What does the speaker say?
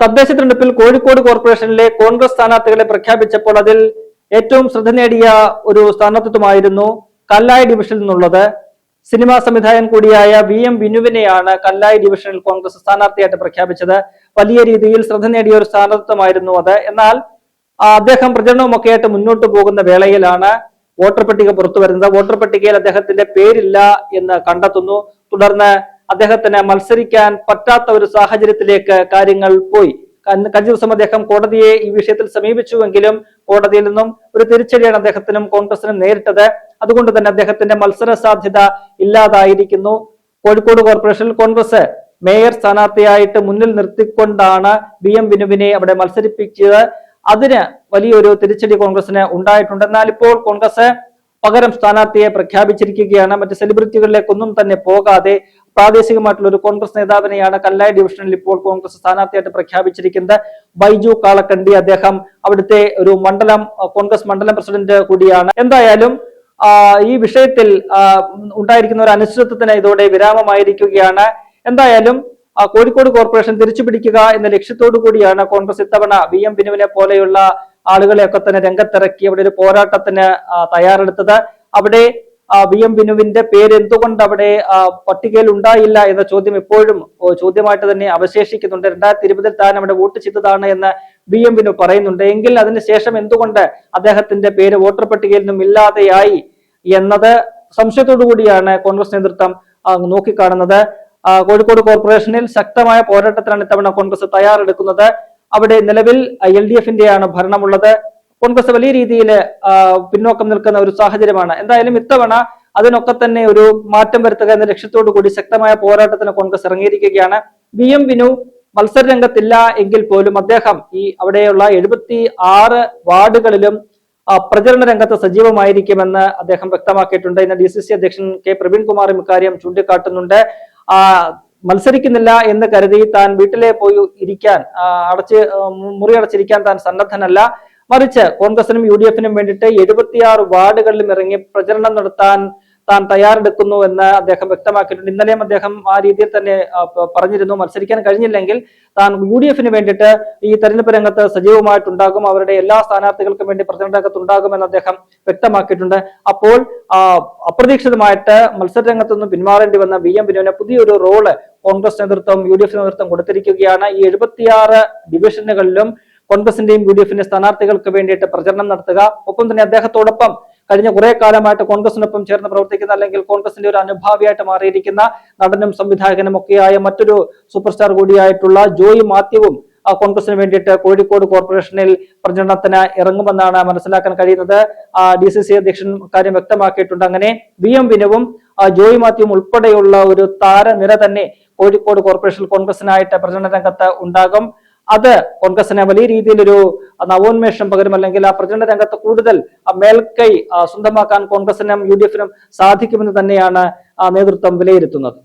തദ്ദേശ തെരഞ്ഞെടുപ്പിൽ കോഴിക്കോട് കോർപ്പറേഷനിലെ കോൺഗ്രസ് സ്ഥാനാർത്ഥികളെ പ്രഖ്യാപിച്ചപ്പോൾ അതിൽ ഏറ്റവും ശ്രദ്ധ നേടിയ ഒരു സ്ഥാനാർത്ഥിത്വമായിരുന്നു കല്ലായി ഡിവിഷനിൽ നിന്നുള്ളത്. സിനിമാ സംവിധായകൻ കൂടിയായ VM വിനുവിനെയാണ് കല്ലായി ഡിവിഷനിൽ കോൺഗ്രസ് സ്ഥാനാർത്ഥിയായിട്ട് പ്രഖ്യാപിച്ചത്. വലിയ രീതിയിൽ ശ്രദ്ധ നേടിയ ഒരു സ്ഥാനാർത്ഥിത്വമായിരുന്നു അത്. എന്നാൽ അദ്ദേഹം പ്രചരണവുമൊക്കെ ആയിട്ട് മുന്നോട്ട് പോകുന്ന വേളയിലാണ് വോട്ടർ പട്ടിക പുറത്തു വരുന്നത്. വോട്ടർ പട്ടികയിൽ അദ്ദേഹത്തിന്റെ പേരില്ല എന്ന് കണ്ടെത്തുന്നു. തുടർന്ന് അദ്ദേഹത്തിന് മത്സരിക്കാൻ പറ്റാത്ത ഒരു സാഹചര്യത്തിലേക്ക് കാര്യങ്ങൾ പോയി. കഴിഞ്ഞ ദിവസം അദ്ദേഹം കോടതിയെ ഈ വിഷയത്തിൽ സമീപിച്ചുവെങ്കിലും കോടതിയിൽ നിന്നും ഒരു തിരിച്ചടിയാണ് അദ്ദേഹത്തിനും കോൺഗ്രസിനും നേരിട്ടത്. അതുകൊണ്ട് തന്നെ അദ്ദേഹത്തിന്റെ മത്സര സാധ്യത ഇല്ലാതായിരിക്കുന്നു. കോഴിക്കോട് കോർപ്പറേഷനിൽ കോൺഗ്രസ് മേയർ സ്ഥാനാർത്ഥിയായിട്ട് മുന്നിൽ നിർത്തിക്കൊണ്ടാണ് VM വിനുവിനെ അവിടെ മത്സരിപ്പിച്ചത്. അതിന് വലിയൊരു തിരിച്ചടി കോൺഗ്രസിന് ഉണ്ടായിട്ടുണ്ട്. എന്നാൽ ഇപ്പോൾ കോൺഗ്രസ് പകരം സ്ഥാനാർത്ഥിയെ പ്രഖ്യാപിച്ചിരിക്കുകയാണ്. മറ്റ് സെലിബ്രിറ്റികളിലേക്കൊന്നും തന്നെ പോകാതെ പ്രാദേശികമായിട്ടുള്ള ഒരു കോൺഗ്രസ് നേതാവിനെയാണ് കല്ലായി ഡിവിഷനിൽ ഇപ്പോൾ കോൺഗ്രസ് സ്ഥാനാർത്ഥിയായിട്ട് പ്രഖ്യാപിച്ചിരിക്കുന്നത്. ബൈജു കാളക്കണ്ടി, അദ്ദേഹം അവിടുത്തെ ഒരു കോൺഗ്രസ് മണ്ഡലം പ്രസിഡന്റ് കൂടിയാണ്. എന്തായാലും ഈ വിഷയത്തിൽ ഉണ്ടായിരിക്കുന്ന ഒരു അനിശ്ചിതത്വത്തിന് ഇതോടെ വിരാമമായിരിക്കുകയാണ്. എന്തായാലും കോഴിക്കോട് കോർപ്പറേഷൻ തിരിച്ചുപിടിക്കുക എന്ന ലക്ഷ്യത്തോടു കൂടിയാണ് കോൺഗ്രസ് ഇത്തവണ VM വിനുവിനെ പോലെയുള്ള ആളുകളെയൊക്കെ തന്നെ രംഗത്തിറക്കി അവിടെ ഒരു പോരാട്ടത്തിന് തയ്യാറെടുത്തത്. അവിടെ VM വിനുവിന്റെ പേര് എന്തുകൊണ്ട് അവിടെ പട്ടികയിൽ ഉണ്ടായില്ല എന്ന ചോദ്യം ഇപ്പോഴും ചോദ്യമായിട്ട് തന്നെ അവശേഷിക്കുന്നുണ്ട്. 2020 താൻ അവിടെ വോട്ട് ചെയ്തതാണ് എന്ന് VM വിനു പറയുന്നുണ്ട്. എങ്കിൽ അതിനുശേഷം എന്തുകൊണ്ട് അദ്ദേഹത്തിന്റെ പേര് വോട്ടർ പട്ടികയിൽ നിന്നും ഇല്ലാതെയായി എന്നത് സംശയത്തോടു കൂടിയാണ് കോൺഗ്രസ് നേതൃത്വം നോക്കിക്കാണുന്നത്. കോഴിക്കോട് കോർപ്പറേഷനിൽ ശക്തമായ പോരാട്ടത്തിനാണ് ഇത്തവണ കോൺഗ്രസ് തയ്യാറെടുക്കുന്നത്. അവിടെ നിലവിൽ LDF-ന്റെയാണ് ഭരണമുള്ളത്. കോൺഗ്രസ് വലിയ രീതിയിൽ പിന്നോക്കം നിൽക്കുന്ന ഒരു സാഹചര്യമാണ്. എന്തായാലും ഇത്തവണ അതിനൊക്കെ തന്നെ ഒരു മാറ്റം വരുത്തുക എന്ന ലക്ഷ്യത്തോടു കൂടി ശക്തമായ പോരാട്ടത്തിന് കോൺഗ്രസ് ഇറങ്ങിയിരിക്കുകയാണ്. VM വിനു മത്സര രംഗത്തില്ല എങ്കിൽ പോലും അദ്ദേഹം ഈ അവിടെയുള്ള 76 വാർഡുകളിലും പ്രചരണ രംഗത്ത് സജീവമായിരിക്കുമെന്ന് അദ്ദേഹം വ്യക്തമാക്കിയിട്ടുണ്ട്. ഇന്ന് DCC അധ്യക്ഷൻ K പ്രവീൺകുമാറും ഇക്കാര്യം ചൂണ്ടിക്കാട്ടുന്നുണ്ട്. മത്സരിക്കുന്നില്ല എന്ന് കരുതി താൻ വീട്ടിലെ പോയി ഇരിക്കാൻ മുറി അടച്ചിരിക്കാൻ താൻ സന്നദ്ധനല്ല. മറിച്ച് കോൺഗ്രസിനും UDF-നും വേണ്ടിയിട്ട് 76 വാർഡുകളിലും ഇറങ്ങി പ്രചരണം നടത്താൻ താൻ തയ്യാറെടുക്കുന്നു എന്ന് അദ്ദേഹം വ്യക്തമാക്കിയിട്ടുണ്ട്. ഇന്നലെയും അദ്ദേഹം ആ രീതിയിൽ തന്നെ പറഞ്ഞിരുന്നു, മത്സരിക്കാൻ കഴിഞ്ഞില്ലെങ്കിൽ താൻ UDF-ന് വേണ്ടിയിട്ട് ഈ തെരഞ്ഞെടുപ്പ് രംഗത്ത് സജീവമായിട്ടുണ്ടാകും, അവരുടെ എല്ലാ സ്ഥാനാർത്ഥികൾക്കും വേണ്ടി പ്രചരണ രംഗത്തുണ്ടാകുമെന്ന് അദ്ദേഹം വ്യക്തമാക്കിയിട്ടുണ്ട്. അപ്പോൾ അപ്രതീക്ഷിതമായിട്ട് മത്സര രംഗത്തുനിന്നും പിന്മാറേണ്ടി വന്ന VM വിനുവിന് പുതിയൊരു റോള് കോൺഗ്രസ് നേതൃത്വം UDF നേതൃത്വം കൊടുത്തിരിക്കുകയാണ്. ഈ 76 ഡിവിഷനുകളിലും കോൺഗ്രസിന്റെയും UDF-ന്റെ സ്ഥാനാർത്ഥികൾക്ക് വേണ്ടിയിട്ട് പ്രചരണം നടത്തുക. ഒപ്പം തന്നെ അദ്ദേഹത്തോടൊപ്പം കഴിഞ്ഞ കുറെ കാലമായിട്ട് കോൺഗ്രസിനൊപ്പം ചേർന്ന് പ്രവർത്തിക്കുന്ന അല്ലെങ്കിൽ കോൺഗ്രസിന്റെ ഒരു അനുഭാവിയായിട്ട് മാറിയിരിക്കുന്ന നടനും സംവിധായകനും ഒക്കെയായ മറ്റൊരു സൂപ്പർ സ്റ്റാർ കൂടിയായിട്ടുള്ള ജോയി മാത്യുവും കോൺഗ്രസിന് വേണ്ടിയിട്ട് കോഴിക്കോട് കോർപ്പറേഷനിൽ പ്രചരണത്തിന് ഇറങ്ങുമെന്നാണ് മനസ്സിലാക്കാൻ കഴിയുന്നത്. DCC അധ്യക്ഷൻ കാര്യം വ്യക്തമാക്കിയിട്ടുണ്ട്. അങ്ങനെ VM വിനുവും ജോയി മാത്യുവും ഉൾപ്പെടെയുള്ള ഒരു താരനിര തന്നെ കോഴിക്കോട് കോർപ്പറേഷൻ കോൺഗ്രസിനായിട്ട് പ്രചരണ രംഗത്ത് ഉണ്ടാകും. അത് കോൺഗ്രസിനെ വലിയ രീതിയിലൊരു നവോന്മേഷം പകരും, അല്ലെങ്കിൽ ആ പ്രചരണ രംഗത്ത് കൂടുതൽ മേൽക്കൈ സ്വന്തമാക്കാൻ കോൺഗ്രസിനും UDF-നും സാധിക്കുമെന്ന് തന്നെയാണ് നേതൃത്വം വിലയിരുത്തുന്നത്.